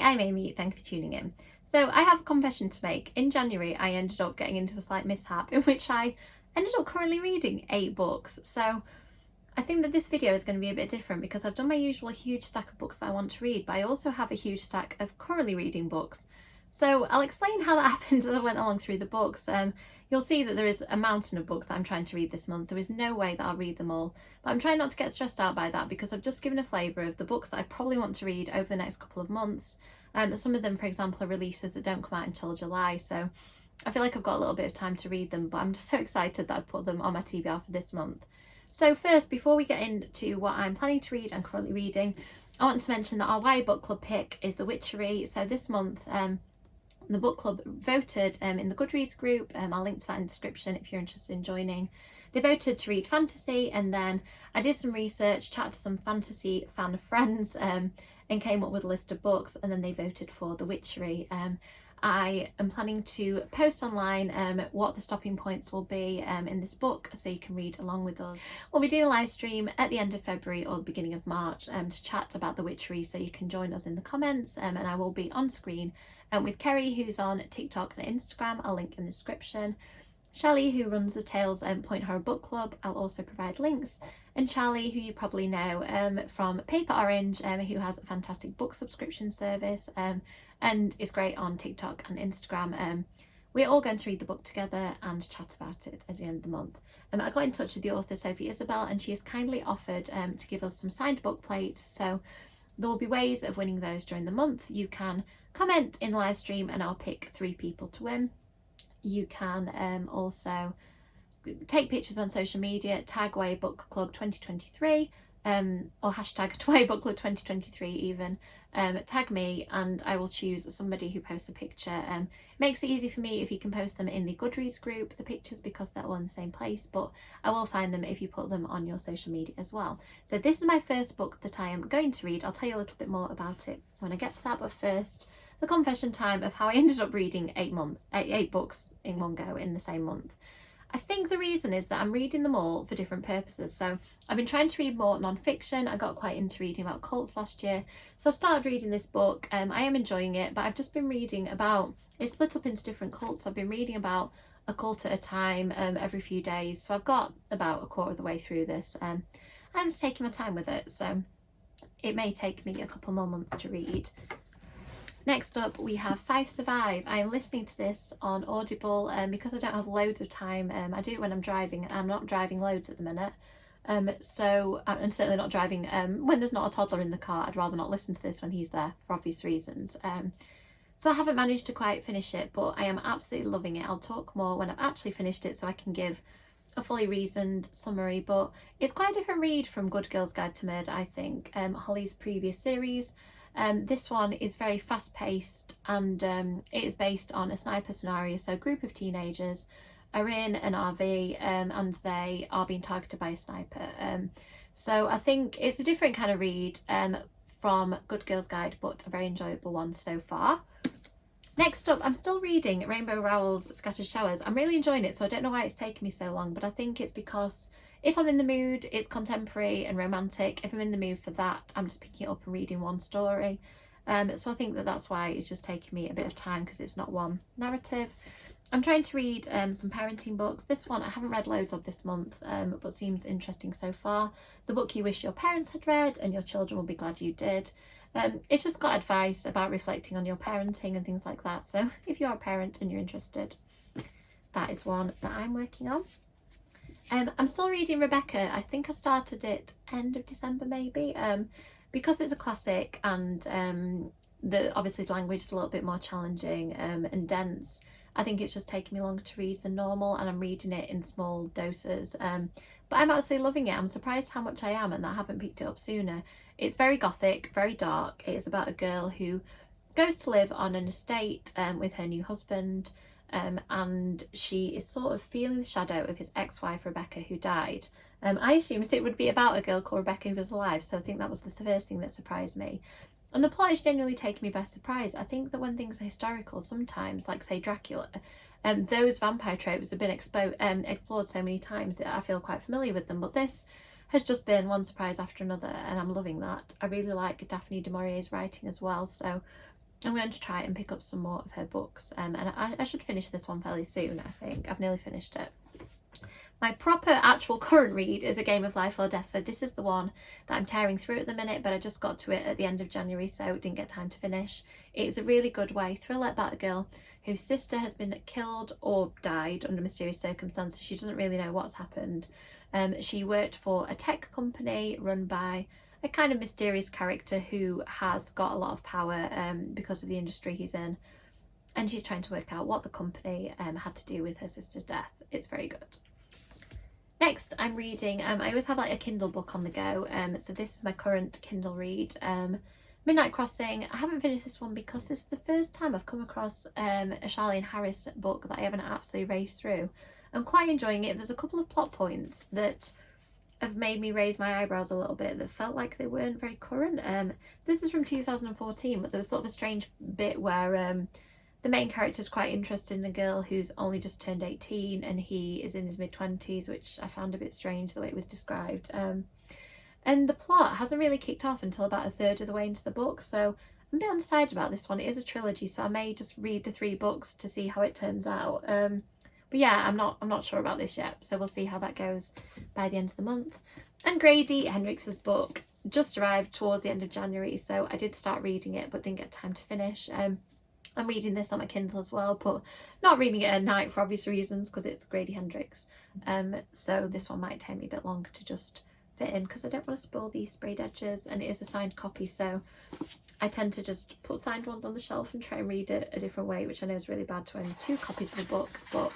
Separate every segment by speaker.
Speaker 1: I'm Amy, thank you for tuning in. So I have a confession to make. In January I ended up getting into a slight mishap in which I ended up currently reading 8 books. So I think that this video is going to be a bit different because I've done my usual huge stack of books that I want to read, but I also have a huge stack of currently reading books. So I'll explain how that happened as I went along through the books. You'll see that there is a mountain of books that I'm trying to read this month. There is no way that I'll read them all, but I'm trying not to get stressed out by that because I've just given a flavour of the books that I probably want to read over the next couple of months. Some of them, for example, are releases that don't come out until July, so I feel like I've got a little bit of time to read them, but I'm just so excited that I've put them on my TBR for this month. So first, before we get into what I'm planning to read and currently reading, I want to mention that our YA book club pick is The Witchery. So this month, the book club voted in the Goodreads group. I'll link to that in the description if you're interested in joining. They voted to read fantasy, and then I did some research, chatted to some fantasy fan friends, and came up with a list of books, and then they voted for The Witchery. I am planning to post online what the stopping points will be in this book, so you can read along with us. We'll be doing a live stream at the end of February or the beginning of March to chat about The Witchery, so you can join us in the comments, and I will be on screen with Kerry, who's on TikTok and Instagram. I'll link in the description. Shelley, who runs the Tales Point Horror Book Club, I'll also provide links, and Charlie, who you probably know from Paper Orange, who has a fantastic book subscription service and is great on TikTok and Instagram. We're all going to read the book together and chat about it at the end of the month. I got in touch with the author Sophie Isabel, and she has kindly offered to give us some signed book plates, so there will be ways of winning those during the month. You can comment in the live stream and I'll pick 3 people to win. You can also take pictures on social media, tag YA Book Club 2023 or hashtag YA Book Club 2023 even. Tag me and I will choose somebody who posts a picture. It makes it easy for me if you can post them in the Goodreads group, the pictures, because they're all in the same place, but I will find them if you put them on your social media as well. So this is my first book that I am going to read. I'll tell you a little bit more about it when I get to that, but first, the confession time of how I ended up reading 8 books in one go in the same month. I think the reason is that I'm reading them all for different purposes. So I've been trying to read more non-fiction. I got quite into reading about cults last year, so I started reading this book. I am enjoying it, but I've just been reading about, it's split up into different cults. So I've been reading about a cult at a time every few days, so I've got about a quarter of the way through this. I'm just taking my time with it, so it may take me a couple more months to read. Next up, we have 5 Survive. I'm listening to this on Audible because I don't have loads of time. I do it when I'm driving, and I'm not driving loads at the minute. So I'm certainly not driving when there's not a toddler in the car. I'd rather not listen to this when he's there for obvious reasons. So I haven't managed to quite finish it, but I am absolutely loving it. I'll talk more when I've actually finished it so I can give a fully reasoned summary, but it's quite a different read from Good Girl's Guide to Murder, I think, Holly's previous series. This one is very fast-paced, and it is based on a sniper scenario. So a group of teenagers are in an RV and they are being targeted by a sniper. So I think it's a different kind of read from Good Girl's Guide, but a very enjoyable one so far. Next up, I'm still reading Rainbow Rowell's Scattered Showers. I'm really enjoying it, so I don't know why it's taken me so long, but I think it's because if I'm in the mood, it's contemporary and romantic. If I'm in the mood for that, I'm just picking it up and reading one story. So I think that that's why it's just taking me a bit of time, because it's not one narrative. I'm trying to read some parenting books. This one I haven't read loads of this month, but seems interesting so far. The book you wish your parents had read and your children will be glad you did. It's just got advice about reflecting on your parenting and things like that. So if you're a parent and you're interested, that is one that I'm working on. I'm still reading Rebecca. I think I started it end of December maybe, because it's a classic, and obviously the language is a little bit more challenging and dense. I think it's just taking me longer to read than normal, and I'm reading it in small doses. But I'm absolutely loving it. I'm surprised how much I am and that I haven't picked it up sooner. It's very gothic, very dark. It is about a girl who goes to live on an estate with her new husband. And she is sort of feeling the shadow of his ex-wife Rebecca, who died. I assumed it would be about a girl called Rebecca who was alive, so I think that was the first thing that surprised me. And the plot is genuinely taking me by surprise. I think that when things are historical, sometimes, like say Dracula, those vampire tropes have been explored so many times that I feel quite familiar with them, but this has just been one surprise after another, and I'm loving that. I really like Daphne du Maurier's writing as well, so I'm going to try and pick up some more of her books, and I should finish this one fairly soon. I think I've nearly finished it. My proper actual current read is A Game of Life or Death, so this is the one that I'm tearing through at the minute, but I just got to it at the end of January, so didn't get time to finish. It's a really good YA thriller about a girl whose sister has been killed or died under mysterious circumstances. She doesn't really know what's happened. She worked for a tech company run by a kind of mysterious character who has got a lot of power because of the industry he's in, and she's trying to work out what the company had to do with her sister's death. It's very good. Next, I'm reading, I always have like a Kindle book on the go, so this is my current Kindle read, Midnight Crossing. I haven't finished this one because this is the first time I've come across a Charlene Harris book that I haven't absolutely raced through. I'm quite enjoying it. There's a couple of plot points that have made me raise my eyebrows a little bit that felt like they weren't very current. So this is from 2014, but there was sort of a strange bit where the main character is quite interested in a girl who's only just turned 18 and he is in his mid-20s, which I found a bit strange the way it was described. And the plot hasn't really kicked off until about a third of the way into the book, so I'm a bit undecided about this one. It is a trilogy, so I may just read the 3 books to see how it turns out. But yeah, I'm not sure about this yet, so we'll see how that goes by the end of the month. And Grady Hendrix's book just arrived towards the end of January, so I did start reading it but didn't get time to finish. I'm reading this on my Kindle as well, but not reading it at night for obvious reasons because it's Grady Hendrix. So this one might take me a bit longer to just fit in because I don't want to spoil these sprayed edges, and it is a signed copy, so I tend to just put signed ones on the shelf and try and read it a different way, which I know is really bad to own 2 copies of a book, but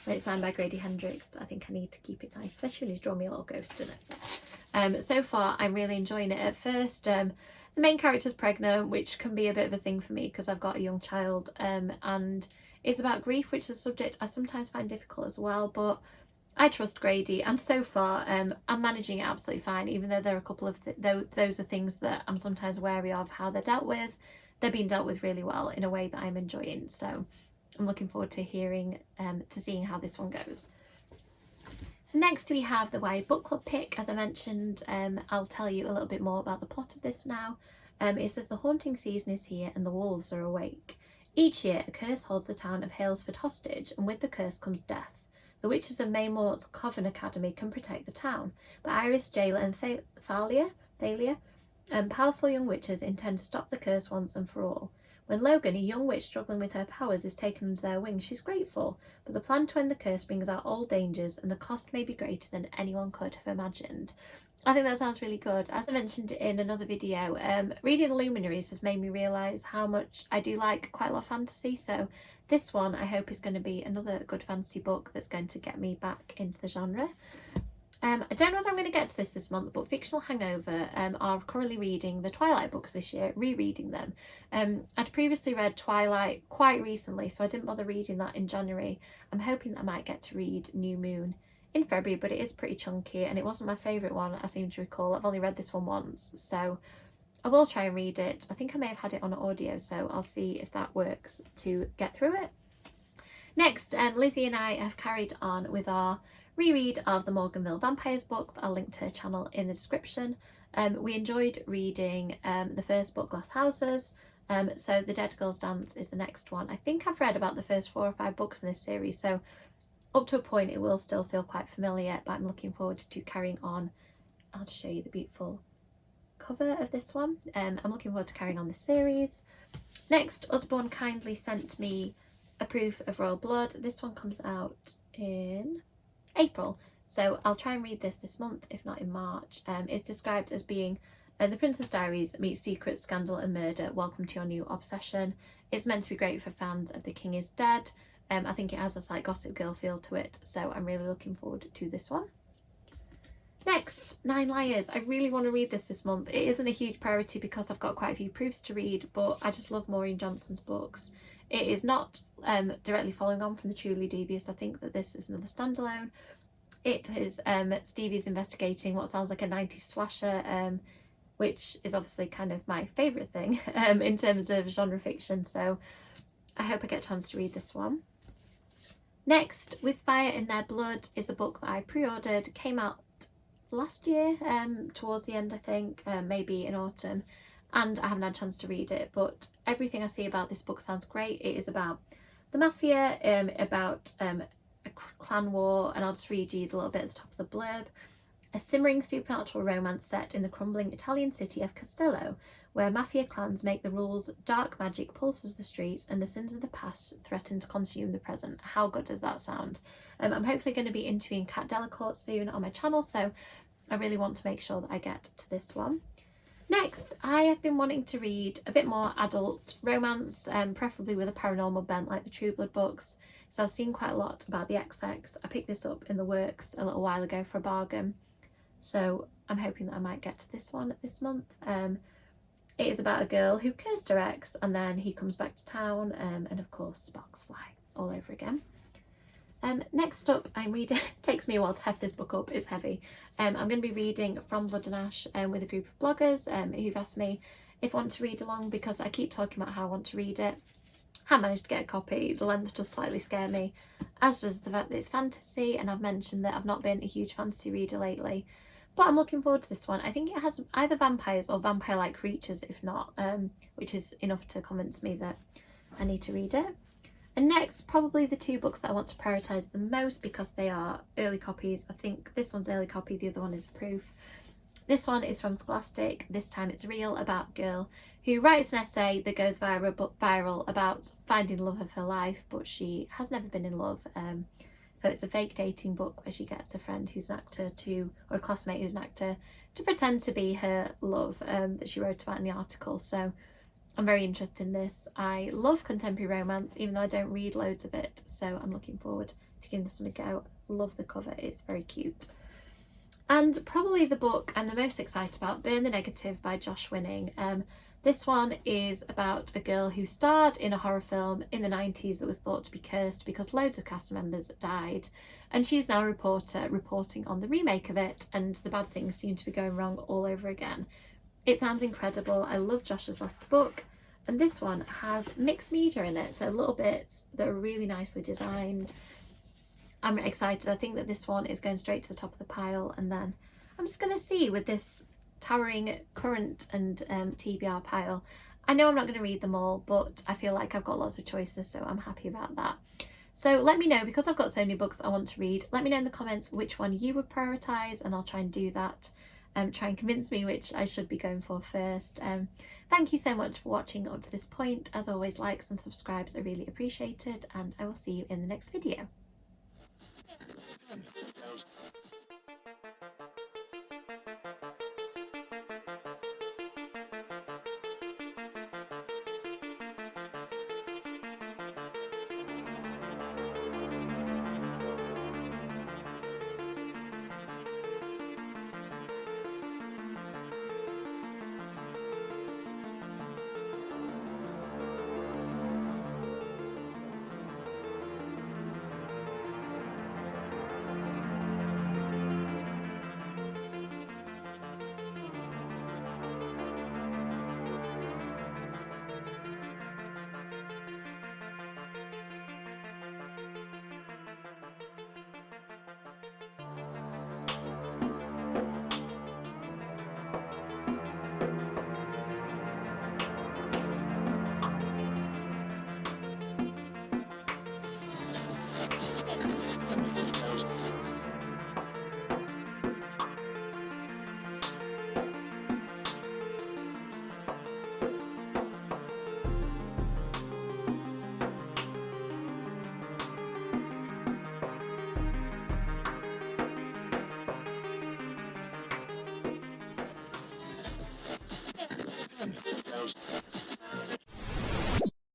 Speaker 1: when it's signed by Grady Hendrix, I think I need to keep it nice, especially when he's drawn me a little ghost in it. So far, I'm really enjoying it. At first, the main character's pregnant, which can be a bit of a thing for me because I've got a young child, and it's about grief, which is a subject I sometimes find difficult as well, but I trust Grady, and so far I'm managing it absolutely fine, even though there are a couple of those are things that I'm sometimes wary of how they're dealt with. They're being dealt with really well in a way that I'm enjoying, so I'm looking forward to seeing how this one goes. So next we have the YA Book Club pick. As I mentioned, I'll tell you a little bit more about the plot of this now. It says the haunting season is here and the wolves are awake. Each year a curse holds the town of Halesford hostage, and with the curse comes death. The witches of Maymort's Coven Academy can protect the town, but Iris, Jayla and Thalia, powerful young witches, intend to stop the curse once and for all. When Logan, a young witch struggling with her powers, is taken under their wing, she's grateful, but the plan to end the curse brings out all dangers and the cost may be greater than anyone could have imagined. I think that sounds really good. As I mentioned in another video, reading Luminaries has made me realise how much I do like quite a lot of fantasy, so this one I hope is going to be another good fantasy book that's going to get me back into the genre. I don't know whether I'm going to get to this month, but Fictional Hangover are currently reading the Twilight books this year, rereading them. I'd previously read Twilight quite recently, so I didn't bother reading that in January. I'm hoping that I might get to read New Moon in February, but it is pretty chunky and it wasn't my favourite one, I seem to recall. I've only read this one once, so I will try and read it. I think I may have had it on audio, so I'll see if that works to get through it. Next, Lizzie and I have carried on with our reread of the Morganville Vampires books. I'll link to her channel in the description. We enjoyed reading the first book, Glass Houses, so The Dead Girl's Dance is the next one. I think I've read about the first 4 or 5 books in this series, so up to a point it will still feel quite familiar, but I'm looking forward to carrying on. I'll just show you the beautiful cover of this one. I'm looking forward to carrying on the series. Next, Usborne kindly sent me A Proof of Royal Blood. This one comes out in April, so I'll try and read this month, if not in March. It's described as being The Princess Diaries meets secret, scandal and murder. Welcome to your new obsession. It's meant to be great for fans of The King is Dead. I think it has a slight Gossip Girl feel to it, so I'm really looking forward to this one. Next, Nine Liars. I really want to read this month. It isn't a huge priority because I've got quite a few proofs to read, but I just love Maureen Johnson's books. It is not directly following on from The Truly Devious. I think that this is another standalone. It is Stevie's investigating what sounds like a 90s slasher, which is obviously kind of my favourite thing in terms of genre fiction, so I hope I get a chance to read this one. Next, With Fire in Their Blood is a book that I pre-ordered, came out last year, towards the end I think, maybe in autumn, and I haven't had a chance to read it, but everything I see about this book sounds great. It is about the mafia, about a clan war, and I'll just read you the little bit at the top of the blurb. A simmering supernatural romance set in the crumbling Italian city of Castello, where mafia clans make the rules, dark magic pulses the streets, and the sins of the past threaten to consume the present. How good does that sound? I'm hopefully going to be interviewing Kat Delacourt soon on my channel, so I really want to make sure that I get to this one. Next, I have been wanting to read a bit more adult romance, preferably with a paranormal bent like the True Blood books. So I've seen quite a lot about the XX. I picked this up in the works a little while ago for a bargain. So I'm hoping that I might get to this one this month. It is about a girl who cursed her ex and then he comes back to town, and of course sparks fly all over again. Next up, I'm reading, it takes me a while to heft this book up, it's heavy. I'm going to be reading From Blood and Ash with a group of bloggers who've asked me if I want to read along, because I keep talking about how I want to read it. I managed to get a copy. The length does slightly scare me, as does the fact that it's fantasy, and I've mentioned that I've not been a huge fantasy reader lately. But I'm looking forward to this one. I think it has either vampires or vampire-like creatures, if not, which is enough to convince me that I need to read it. And next, probably the two books that I want to prioritise the most because they are early copies. I think this one's early copy, the other one is a proof. This one is from Scholastic. This time it's real, about a girl who writes an essay that goes viral about finding the love of her life, but she has never been in love. So it's a fake dating book where she gets a friend who's an actor or a classmate who's an actor to pretend to be her love that she wrote about in the article. So I'm very interested in this. I love contemporary romance, even though I don't read loads of it. So I'm looking forward to giving this one a go. Love the cover, it's very cute. And probably the book I'm the most excited about, Burn the Negative by Josh Winning. This one is about a girl who starred in a horror film in the 90s that was thought to be cursed because loads of cast members died. And she's now a reporter reporting on the remake of it, and the bad things seem to be going wrong all over again. It sounds incredible. I love Josh's last book. And this one has mixed media in it, so little bits that are really nicely designed. I'm excited. I think that this one is going straight to the top of the pile, and then I'm just going to see with this towering current and TBR pile. I know I'm not going to read them all, but I feel like I've got lots of choices, so I'm happy about that. So let me know, because I've got so many books I want to read, let me know in the comments which one you would prioritise, and I'll try and do that. Try and convince me which I should be going for first. Thank you so much for watching up to this point. As always, likes and subscribes are really appreciated, and I will see you in the next video.